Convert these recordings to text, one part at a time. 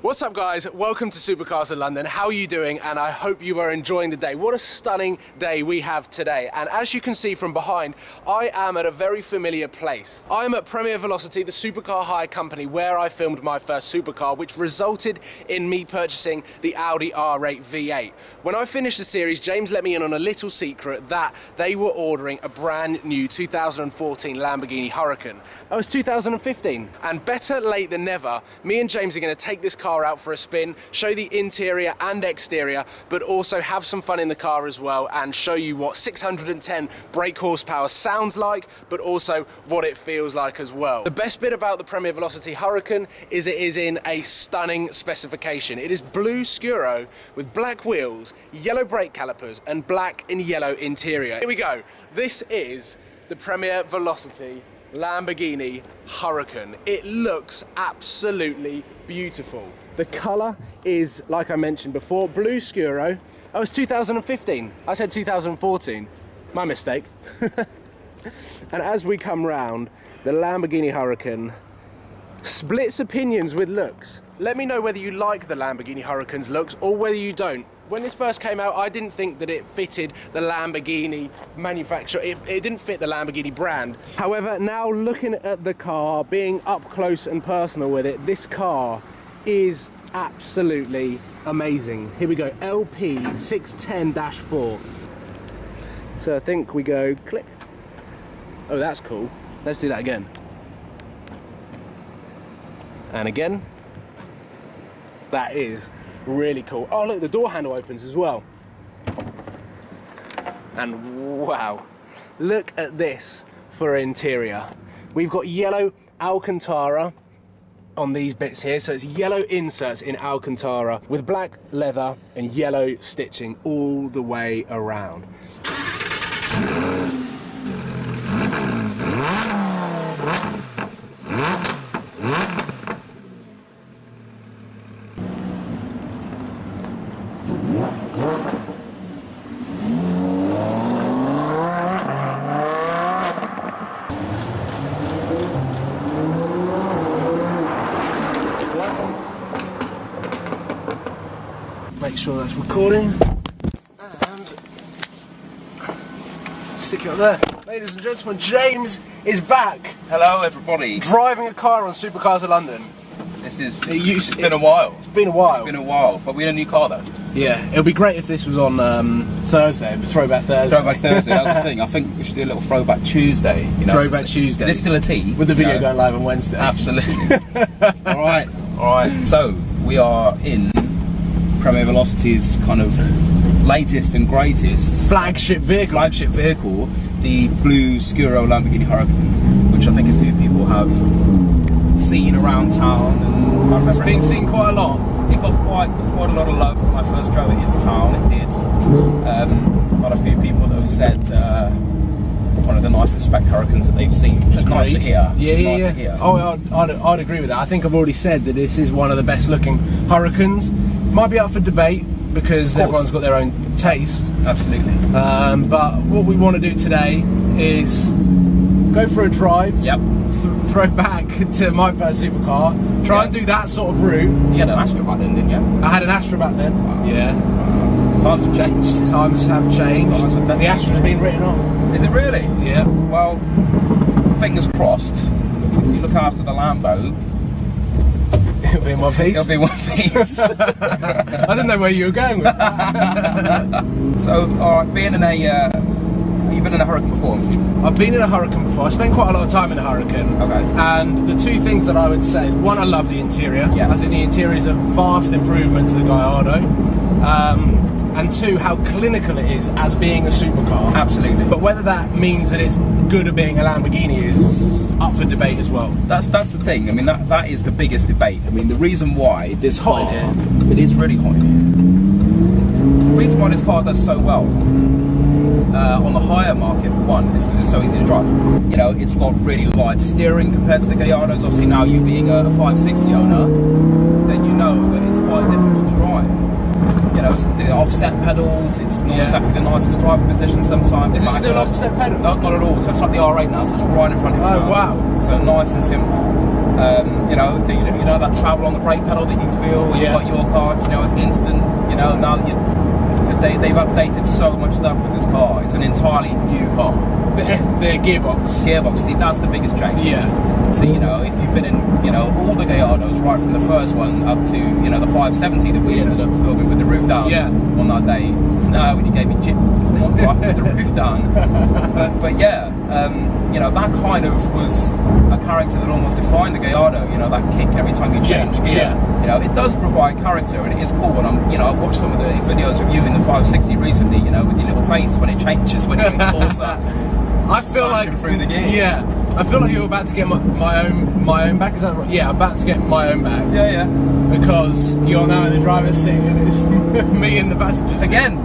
What's up guys, welcome to Supercars in London. How are you doing? And I hope you are enjoying the day. What a stunning day we have today. And as you can see from behind, I am at a very familiar place. I am at Premier Velocity, the supercar hire company where I filmed my first supercar, which resulted in me purchasing the Audi R8 V8. When I finished the series, James let me in on a little secret that they were ordering a brand new 2014 Lamborghini Huracan. That was 2015. And better late than never, me and James are gonna take this car out for a spin, show the interior and exterior, but also have some fun in the car as well and show you what 610 brake horsepower sounds like, but also what it feels like as well. The best bit about the Premier Velocity Huracan is it is in a stunning specification. It is blue Scuro with black wheels, yellow brake calipers, and black and yellow interior. Here we go. This is the Premier Velocity Lamborghini Huracan. It looks absolutely beautiful. The colour is, like I mentioned before, blue Scuro. That was 2015. I said 2014. My mistake. And as we come round, the Lamborghini Huracan splits opinions with looks. Let me know whether you like the Lamborghini Huracan's looks or whether you don't. When this first came out, I didn't think that it fitted the Lamborghini manufacturer. It didn't fit the Lamborghini brand. However, now looking at the car, being up close and personal with it, this car is absolutely amazing. Here we go, LP 610-4. So I think we go click. Oh, that's cool. Let's do that again. And again. That is really cool. Oh look, the door handle opens as well. And wow, look at this for interior. We've got yellow Alcantara on these bits here, so it's yellow inserts in Alcantara with black leather and yellow stitching all the way around. Make sure that's recording and stick it up there. Ladies and gentlemen, James is back. Hello everybody. Driving a car on Supercars of London. It's been a while. It's been a while. It's been a while, but we had a new car though. Yeah, it'll be great if this was on Thursday, Throwback Thursday. Throwback Thursday, that's the thing. I think we should do a little Throwback Tuesday. You know, Throwback Tuesday. There's still a T. With the video going live on Wednesday. Absolutely. Alright. So, we are in Premier Velocity's kind of latest and greatest flagship vehicle, the blue Scuro Lamborghini Huracan, which I think a few people have seen around town, and it's been seen quite a lot. It got quite a lot of love when I first drove it into town. It did. Got a few people that have said one of the nicest spec Huracans that they've seen, which is nice to hear. Yeah. Oh, I'd agree with that. I think I've already said that this is one of the best looking Huracans. Might be up for debate because everyone's got their own taste. Absolutely. But what we want to do today is go for a drive. Yep. Throw back to my first supercar. Try and do that sort of route. You had an Astra back then, didn't you? I had an Astra back then. Wow. Yeah. Times have changed. Times have changed. The Astra's been written off. Is it really? Yeah. Well, fingers crossed. If you look after the Lambo, it'll be in one piece. It'll be one piece. I didn't know where you were going with that. So, alright, being in a you've been in a Huracan before, haven't you? I've been in a Huracan before. I spent quite a lot of time in a Huracan. Okay. And the two things that I would say is, one, I love the interior. Yes. I think the interior is a vast improvement to the Gallardo. And two, how clinical it is as being a supercar. Absolutely. But whether that means that it's good at being a Lamborghini is up for debate as well. That's the thing. I mean, that is the biggest debate. I mean, the reason why this hot car, in here. It is really hot in here. The reason why this car does so well on the hire market, for one, is because it's so easy to drive. You know, it's got really light steering compared to the Gallardos. Obviously, now you being a 560 owner, then you know that it's quite difficult to drive. You know, it's the offset pedals, it's not exactly the nicest driving position sometimes. Is it still offset pedals? No, not at all. So it's like the R8 now, so it's right in front of you. Oh, wow. So nice and simple. You know that travel on the brake pedal that you feel when you've got your car. You know, it's instant. You know, now they've updated so much stuff with this car. It's an entirely new car. The gearbox. See, that's the biggest change. Yeah. So, you know, if you've been in, you know, all the Gallardos, right from the first one up to, you know, the 570 that we ended up filming with the roof down on that day. No, when you gave me chip for not driving with the roof down. But yeah, you know, that kind of was a character that almost defined the Gallardo. You know, that kick every time you change gear. Yeah. You know, it does provide character, and it is cool. And I've watched some of the videos of you in the 560 recently. You know, with your little face when it changes when you're in Corsa. I feel like through the gears. Yeah, I feel like you're about to get my own back. Is that right? Yeah, I'm about to get my own back. Yeah. Because you're now in the driver's seat and it's me in the passenger seat. Again.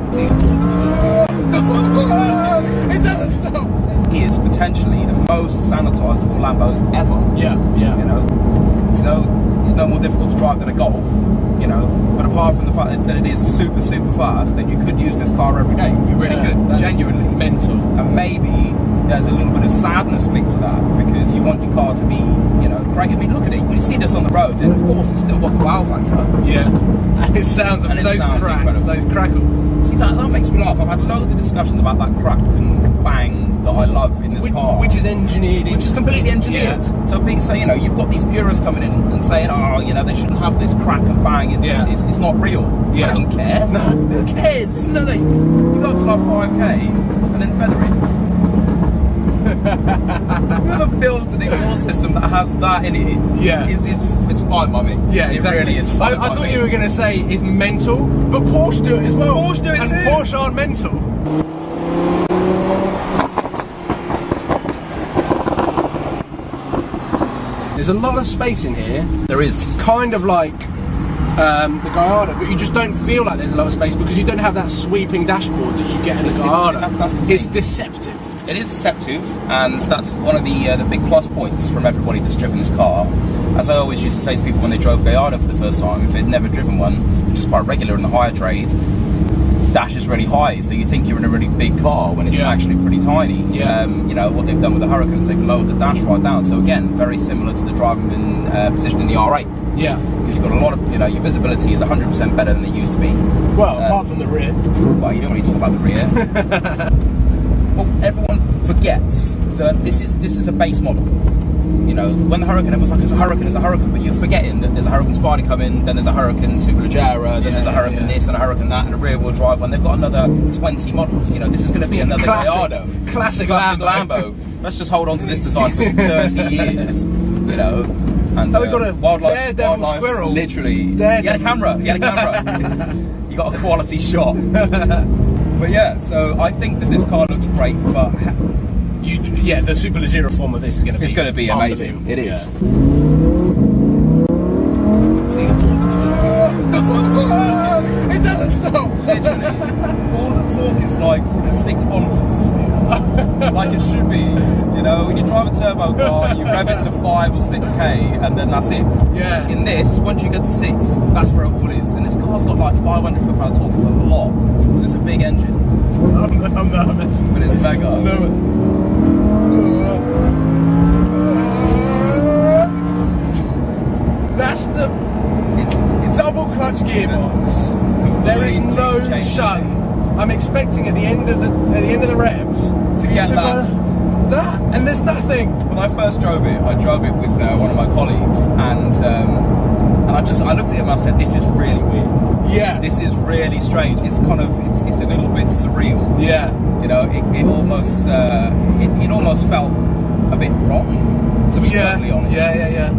It doesn't stop. He is potentially the most sanitised of all Lambos ever. Yeah. You know, it's no more difficult to drive than a Golf. You know, but apart from the fact that it is super fast, then you could use this car every day. You really could. Genuinely mental. And maybe there's a little bit of sadness linked to that because you want your car to be, you know, great. I mean, look at it. When you see this on the road, then of course it's still got the wow factor. Yeah. And it sounds incredible. Those crackles. See, that makes me laugh. I've had loads of discussions about that crack and bang that I love in this car. Which is engineered. Which is completely engineered. Yeah. So people say, you know, you've got these purists coming in and saying, oh, you know, they shouldn't have this crack and bang. It's not real. Yeah. I don't care. No. Who cares? You go up to like 5k and then feather it. Whoever builds an exhaust system that has that in it is fine by me. Yeah, exactly. It really is fine. I thought you were going to say it's mental, but Porsche do it as well. Porsche do it and too. Porsche aren't mental. There's a lot of space in here. There is. Kind of like the Gallardo, but you just don't feel like there's a lot of space because you don't have that sweeping dashboard that you get in the Gallardo. It's deceptive. It is deceptive, and that's one of the big plus points from everybody that's driven this car. As I always used to say to people when they drove Gallardo for the first time, if they'd never driven one, which is quite regular in the hire trade, dash is really high, so you think you're in a really big car when it's actually pretty tiny. You know, what they've done with the Huracan is they've lowered the dash right down, so again, very similar to the driving position in the R8. Yeah. Because you've got a lot of, you know, your visibility is 100% better than it used to be. Well, apart from the rear. Well, you don't really talk about the rear. Well, everyone forgets that this is a base model. You know, when the Huracan, everyone's like, it's a Huracan, but you're forgetting that there's a Huracan Spider coming, then there's a Huracan Superleggera, then there's a Huracan this and a Huracan that, and a rear-wheel drive one. They've got another 20 models. You know, this is going to be another Gallardo. Classic Lambo. Let's just hold on to this design for 30 years. You know. And we've got a daredevil squirrel. Literally. Daredevil. You had a camera. You got a quality shot. But yeah, so I think that this car looks great, but the Superleggera form of this is going to be. It's going to be amazing. It is. Yeah. See, it doesn't stop. Literally, all the torque is like from the 6 onwards, like it should be. You know, when you drive a turbo car, you rev it to 5 or 6k, and then that's it. Yeah. In this, once you get to 6, that's where it all is. And this car's got like 500 foot-pound torque. It's a lot because it's a big engine. I'm nervous. But it's mega. I'm nervous. That's the it's double clutch gearbox. There is no shunt. I'm expecting at the end of the revs to get that, and there's nothing. When I first drove it, with one of my colleagues, and I looked at him and I said, "This is really weird. Yeah, this is really strange. It's kind of it's a little bit surreal. Yeah, you know, it almost felt a bit wrong, to be totally honest. Yeah.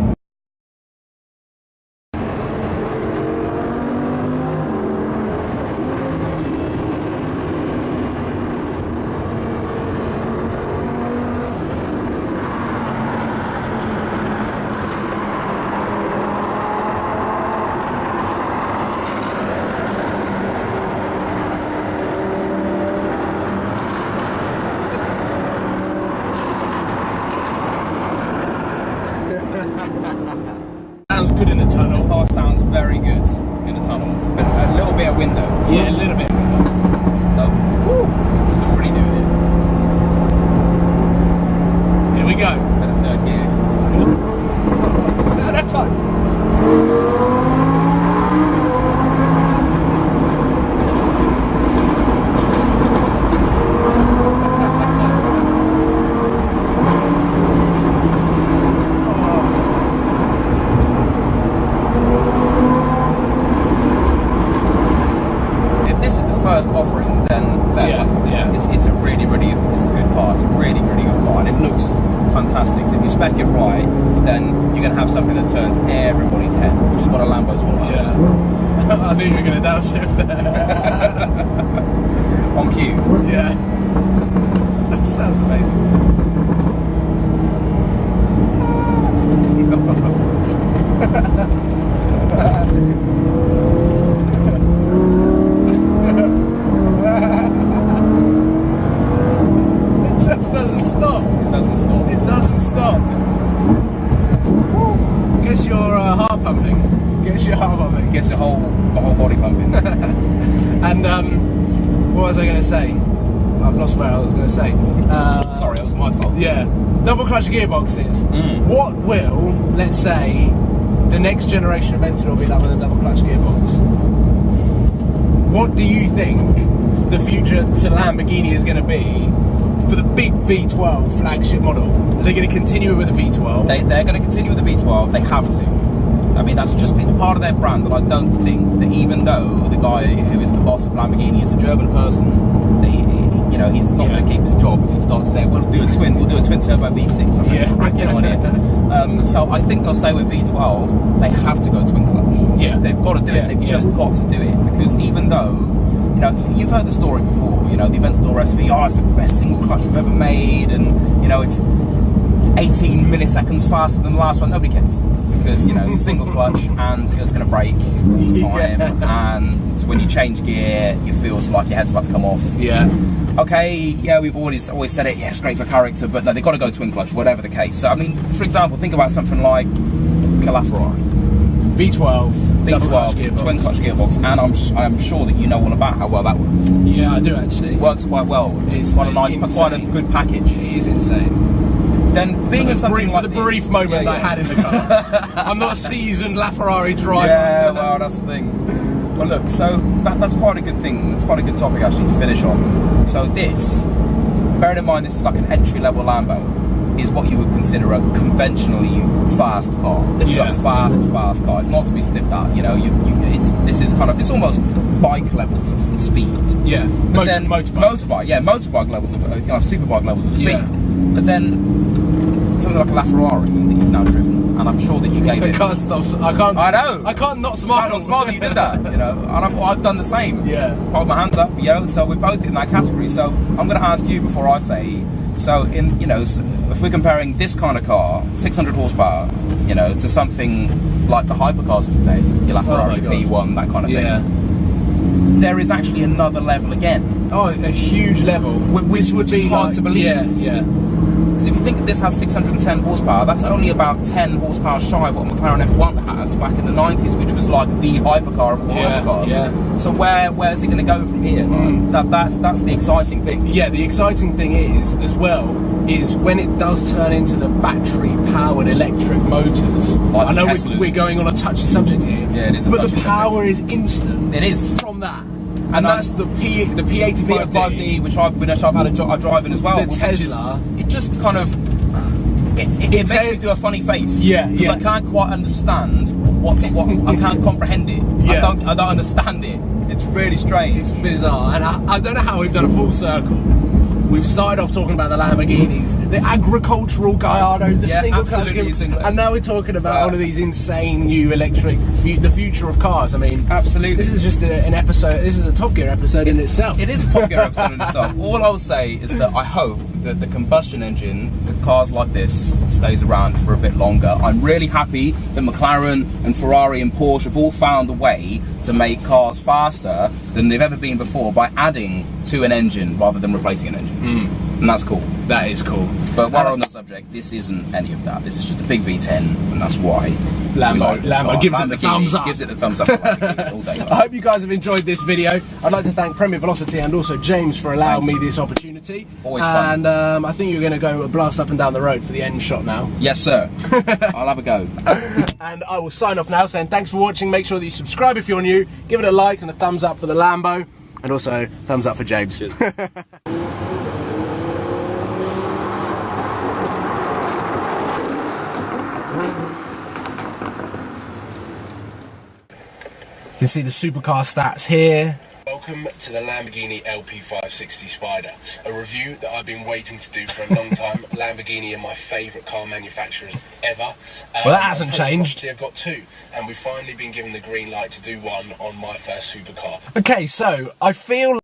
have something that turns everybody's head, which is what a Lambo's all about. Yeah. I knew you were going to downshift there. On cue. Yeah. That sounds amazing. It just doesn't stop. It doesn't stop. It doesn't stop. Gets your heart pumping. Gets your heart pumping. It gets the whole body pumping. And what was I going to say? I've lost where I was going to say. Sorry, that was my fault. Yeah, double clutch gearboxes. What will, let's say, the next generation of Ventador be like with a double clutch gearbox? What do you think the future to Lamborghini is going to be for the big V12 flagship model? Are they going to continue with a V12? They're going to continue with the V12. They have to. I mean, that's just, it's part of their brand, and I don't think that even though the guy who is the boss of Lamborghini is a German person, that you know, he's not going to keep his job if he starts saying, we'll do a twin turbo V6. That's a cracking idea. So I think they'll stay with V12. They have to go twin clutch. Yeah. They've got to do it. They've just got to do it, because even though, you know, you've heard the story before, you know, the Aventador SV, oh, it's the best single clutch we've ever made, and, you know, it's 18 milliseconds faster than the last one. Nobody cares. Because, you know, it's a single clutch and it's going to break all the time, and when you change gear you feel like your head's about to come off. Okay, yeah, we've always said it, yeah, it's great for character, but no, they've got to go twin clutch, whatever the case. So I mean, for example, think about something like Ferrari V12 twin clutch gearbox, and I'm sure that you know all about how well that works. Yeah, I do actually. It works quite well. It's quite a nice, quite a good package. It is insane. Then being in something like the brief moment I had in the car. I'm not a seasoned LaFerrari driver. Yeah, well, that's the thing. Well, look, so that's quite a good thing. That's quite a good topic actually to finish on. So this, bearing in mind this is like an entry-level Lambo, is what you would consider a conventionally fast car. This is a fast car. It's not to be sniffed at. You know, this is kind of, it's almost bike levels of speed. Yeah, motorbike. Yeah, motorbike levels of, you know, superbike levels of speed. Yeah. But then something like a LaFerrari that you've now driven, and I'm sure that you gave it. I can't stop. I can't. I know. I can't not smile. I can't not smile that you did that. You know, and I've done the same. Yeah. Hold my hands up. You know, so we're both in that category. So I'm going to ask you before I say. So you know, if we're comparing this kind of car, 600 horsepower, you know, to something like the hypercars of today, your LaFerrari P1, that kind of thing. There is actually another level again. Oh, a huge level, which would be hard to believe. Yeah. Because if you think that this has 610 horsepower, that's only about 10 horsepower shy of what McLaren F1 had back in the 90s, which was like the hypercar of all hypercars. Yeah. So where's it going to go from here? That's the exciting thing. Yeah, the exciting thing is, as well, is when it does turn into the battery-powered electric motors. Like I know we're going on a touchy subject here. Yeah, it is a but touchy the power subject. is instant. It is. From that. And that's the P85D, which I've had a drive in as well. The Tesla. It just kind of it makes me do a funny face. Yeah, because I can't quite understand what I can't comprehend it. Yeah. I don't understand it. It's really strange. It's bizarre, and I don't know how we've done a full circle. We've started off talking about the Lamborghinis, the agricultural Gallardo, the single clutch, and now we're talking about all of these insane new electric, the future of cars. I mean, absolutely. This is just an episode. This is a Top Gear episode in itself. It is a Top Gear episode in itself. All I'll say is that I hope that the combustion engine with cars like this stays around for a bit longer. I'm really happy that McLaren and Ferrari and Porsche have all found a way to make cars faster than they've ever been before by adding to an engine rather than replacing an engine. And that's cool. That is cool. But while we're on the subject, this isn't any of that. This is just a big V10, and that's why Lambo gives it the thumbs up. Gives it the thumbs up all day long. I hope you guys have enjoyed this video. I'd like to thank Premier Velocity and also James for allowing me this opportunity. Always fun. And I think you're going to go blast up and down the road for the end shot now. Yes, sir. I'll have a go. And I will sign off now saying thanks for watching. Make sure that you subscribe if you're new. Give it a like and a thumbs up for the Lambo. And also, thumbs up for James. Cheers. You can see the Supercar stats here. Welcome to the Lamborghini LP560 Spider, a review that I've been waiting to do for a long time. Lamborghini are my favourite car manufacturers ever. Well, that hasn't changed. I've got two, and we've finally been given the green light to do one on my first supercar. Okay, so I feel